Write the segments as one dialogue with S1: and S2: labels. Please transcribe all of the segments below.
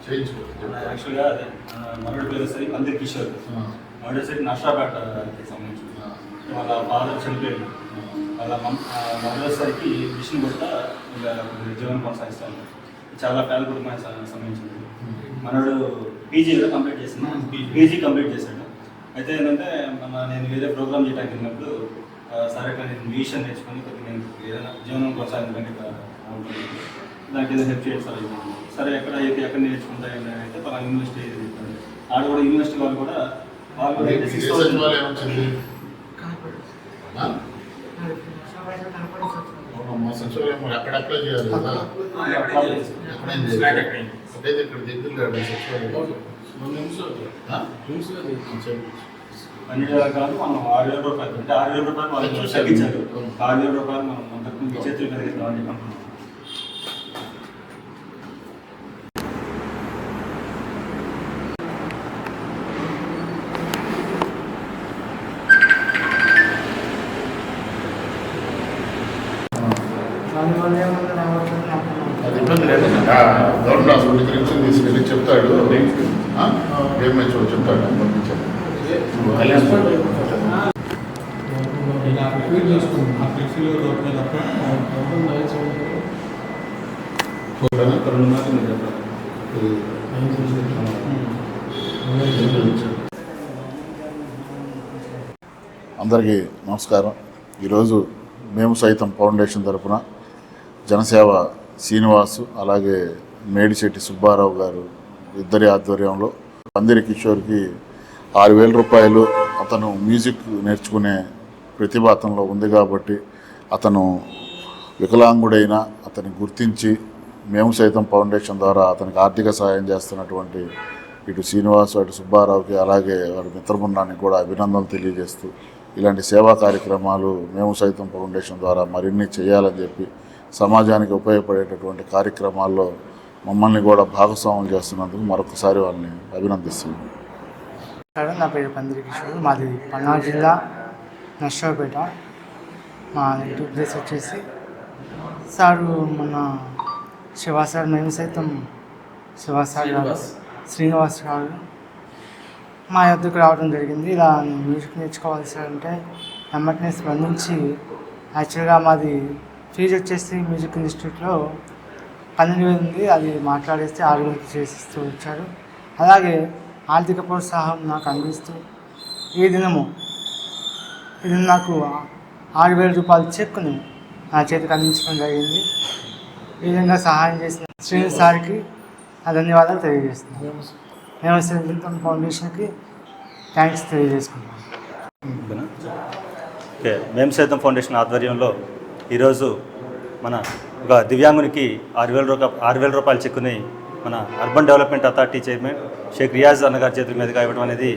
S1: యాక్చువల్గా మనోడి పేరు సరి పందిరి కిషోర్, మనోడి సరి నష్టాపేటకి సంబంధించి వాళ్ళ ఫాదర్ చనిపోయాడు. వాళ్ళ మరొకసారికి మిషన్ కూడా ఇలా జీవనం కొనసాగిస్తాను. చాలా పేద కుటుంబానికి సంబంధించింది. మనోడు పీజీ కంప్లీట్ చేసింది, పీజీ కంప్లీట్ చేశాడు. అయితే ఏంటంటే నేను వేరే ప్రోగ్రామ్ చేయడానికి వెళ్ళినప్పుడు సరే ఇక్కడ నేను మ్యూజిషన్ నేర్చుకొని కొద్దిగా నేను ఏదైనా జీవనం కొనసాగించడానికి ఉంటుంది, దానికి ఏదో హెల్ప్ చేయాలి సార్. సరే ఎక్కడ నేర్చుకుంటా అయితే పలానా యూనివర్సిటీ చెప్పాడు. ఆడ కూడా యూనివర్సిటీ వాళ్ళు కూడా
S2: అక్కడ అప్లై చేయాలి కదా, ఇక్కడ
S1: పన్నెండు రకాలు మనం 6,000 రూపాయలు అంటే 6,000 రూపాయలు వాళ్ళు తగ్గించారు. 6,000 రూపాయలు మనం అంతకు చేతులు కలిగిస్తామని చెప్పి
S2: అది ఇబ్బంది లేదు. గవర్నమెంట్ హాస్పిటల్ క్లినిక్ తీసుకెళ్ళి చెప్తాడు, ఏమో చెప్తాడు పంపించాడు. అందరికీ నమస్కారం. ఈరోజు మేము సైతం ఫౌండేషన్ తరఫున జనసేవ శ్రీనివాసు అలాగే మేడిశెట్టి సుబ్బారావు గారు ఇద్దరి ఆధ్వర్యంలో పందిరి కిషోర్కి 6,000 రూపాయలు అతను మ్యూజిక్ నేర్చుకునే ప్రతిభ అతనిలో ఉంది కాబట్టి అతను వికలాంగుడైన అతన్ని గుర్తించి మేము సైతం ఫౌండేషన్ ద్వారా అతనికి ఆర్థిక సహాయం చేస్తున్నటువంటి ఇటు శ్రీనివాసు అటు సుబ్బారావుకి అలాగే వారి మిత్రబృందానికి కూడా అభినందనలు తెలియజేస్తూ ఇలాంటి సేవా కార్యక్రమాలు మేము సైతం ఫౌండేషన్ ద్వారా మరిన్ని చేయాలని చెప్పి సమాజానికి ఉపయోగపడేటటువంటి కార్యక్రమాల్లో మమ్మల్ని కూడా భాగస్వాములు చేస్తున్నందుకు మరొకసారి వాళ్ళని అభినందిస్తున్నాం.
S3: నా పేరు పందిరి కిషోర్, మాది పల్నాడు జిల్లా నర్సరావుపేట. మా ఇంటి ప్లేస్ వచ్చేసి సారు మన శివ సార్, మేము సైతం శివ సార్ గారు శ్రీనివాస్ గారు మా యొద్దకు రావడం జరిగింది. ఇలా మ్యూజిక్ నేర్చుకోవాలి సార్ అంటే వెంటనే స్పందించి యాక్చువల్గా మాది ఫీజు వచ్చేసి మ్యూజిక్ ఇన్స్టిట్యూట్లో 12,000 ఉంది, అది మాట్లాడేస్తే 6,000 చేసిస్తూ వచ్చారు. అలాగే ఆర్థిక ప్రోత్సాహం నాకు అందిస్తూ ఈ దినము ఇది నాకు 6,000 రూపాయలు చెక్కుని నా చేతికి అందించడం జరిగింది. ఈ విధంగా సహాయం చేసిన శ్రీనివాస్ సార్కి నా ధన్యవాదాలు తెలియజేస్తున్నాను. మేము సైతం ఫౌండేషన్కి థ్యాంక్స్ తెలియజేసుకుంటాం.
S1: ఓకే, మేము సైతం ఫౌండేషన్ ఆధ్వర్యంలో ఈరోజు మన ఒక దివ్యాంగునికి 6,000 రూపాయలు చెక్కుని మన urban development authority chairman Sheikh Riyaz అన్నగారి చేతుల మీదుగా ఇవ్వడం అనేది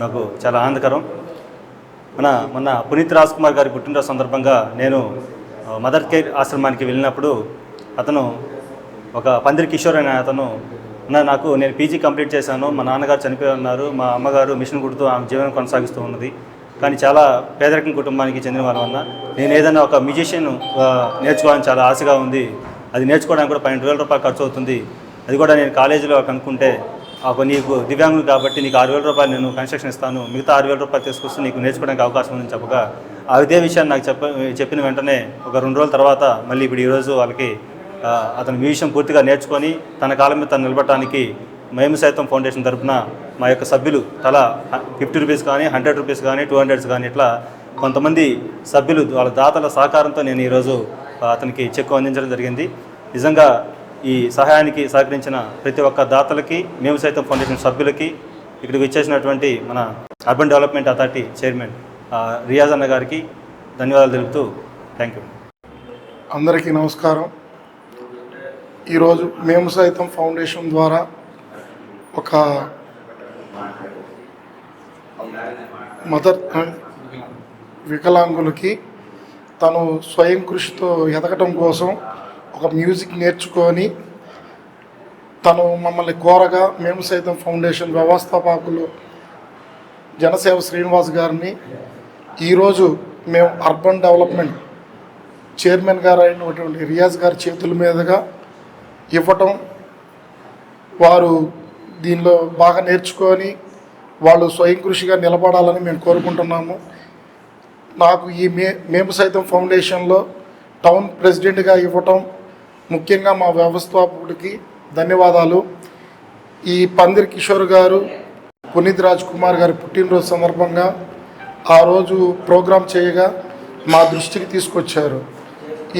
S1: నాకు చాలా ఆనందకరం. మొన్న పునీత్ రాజ్ కుమార్ గారి పుట్టినరోజు సందర్భంగా నేను మదర్ కేర్ ఆశ్రమానికి వెళ్ళినప్పుడు అతను ఒక పందిరి కిషోర్ అనే అతను నేను పీజీ కంప్లీట్ చేశాను, మా నాన్నగారు చనిపోయి ఉన్నారు, మా అమ్మగారు మిషన్ కుడుతూ ఆమె జీవనం కొనసాగిస్తూ ఉన్నది, కానీ చాలా పేదరికం కుటుంబానికి చెందిన వాళ్ళ వల్ల నేను ఏదైనా ఒక మ్యూజిషియన్ నేర్చుకోవాలని చాలా ఆశగా ఉంది. అది నేర్చుకోవడానికి కూడా 12,000 రూపాయలు ఖర్చు అవుతుంది. అది కూడా నేను కాలేజీలో కనుక్కుంటే నీకు దివ్యాంగులు కాబట్టి నీకు 6,000 రూపాయలు నేను కన్స్ట్రక్షన్ ఇస్తాను, మిగతా 6,000 రూపాయలు తీసుకొస్తే నీకు నేర్చుకోవడానికి అవకాశం ఉందని చెప్పగా అదే విషయాన్ని నాకు చెప్పిన వెంటనే ఒక 2 రోజుల తర్వాత మళ్ళీ ఇప్పుడు ఈరోజు వాళ్ళకి అతను మ్యూజిషియన్ పూర్తిగా నేర్చుకొని తన కాలం మీద తను నిలబడటానికి మేము సైతం ఫౌండేషన్ తరఫున మా యొక్క సభ్యులు తలా 50 రూపీస్ కానీ 100 రూపీస్ కానీ 200 కానీ ఇట్లా కొంతమంది సభ్యులు వాళ్ళ దాతల సహకారంతో నేను ఈరోజు అతనికి చెక్కు అందించడం జరిగింది. నిజంగా ఈ సహాయానికి సహకరించిన ప్రతి ఒక్క దాతలకి మేము సైతం ఫౌండేషన్ సభ్యులకి ఇక్కడికి వచ్చేసినటువంటి మన urban development authority chairman Riyaz అన్న గారికి ధన్యవాదాలు తెలుపుతూ థ్యాంక్ యూ.
S4: అందరికీ నమస్కారం. ఈరోజు మేము సైతం ఫౌండేషన్ ద్వారా ఒక మదర్ వికలాంగులకి తను స్వయం కృషితో ఎదగటం కోసం ఒక మ్యూజిక్ నేర్చుకొని తను మమ్మల్ని కోరగా మేము సైతం ఫౌండేషన్ వ్యవస్థాపకులు జనసేవ శ్రీనివాస్ గారిని ఈరోజు మేము అర్బన్ డెవలప్మెంట్ చైర్మన్ గారు అయినటువంటి రియాజ్ గారి చేతుల మీదుగా ఇవ్వటం వారు దీనిలో బాగా నేర్చుకొని వాళ్ళు స్వయం కృషిగా నిలబడాలని మేము కోరుకుంటున్నాము. నాకు ఈ మేము సైతం ఫౌండేషన్లో టౌన్ ప్రెసిడెంట్గా ఇవ్వటం, ముఖ్యంగా మా వ్యవస్థాపకుడికి ధన్యవాదాలు. ఈ పందిరి కిషోర్ గారు పునీత్ రాజ్ కుమార్ గారి పుట్టినరోజు సందర్భంగా ఆ రోజు ప్రోగ్రాం చేయగా మా దృష్టికి తీసుకొచ్చారు.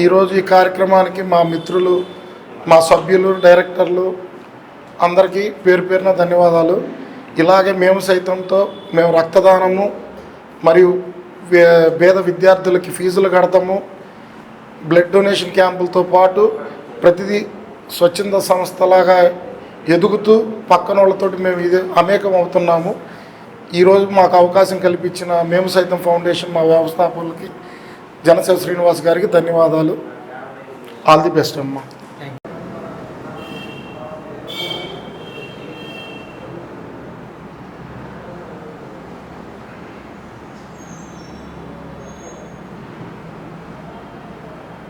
S4: ఈరోజు ఈ కార్యక్రమానికి మా మిత్రులు, మా సభ్యులు, డైరెక్టర్లు అందరికీ పేరు పేరున ధన్యవాదాలు. ఇలాగే మేము సైతంతో మేము రక్తదానము మరియు పేద విద్యార్థులకి ఫీజులు కడతాము, బ్లడ్ డొనేషన్ క్యాంపులతో పాటు ప్రతిదీ స్వచ్ఛంద సంస్థలాగా ఎదుగుతూ పక్కన వాళ్ళతోటి మేము ఇది అనేకం అవుతున్నాము. ఈరోజు మాకు అవకాశం కల్పించిన మేము సైతం ఫౌండేషన్ మా వ్యవస్థాపకులకి జనసేవ శ్రీనివాస్ గారికి ధన్యవాదాలు. ఆల్ ది బెస్ట్ అమ్మా.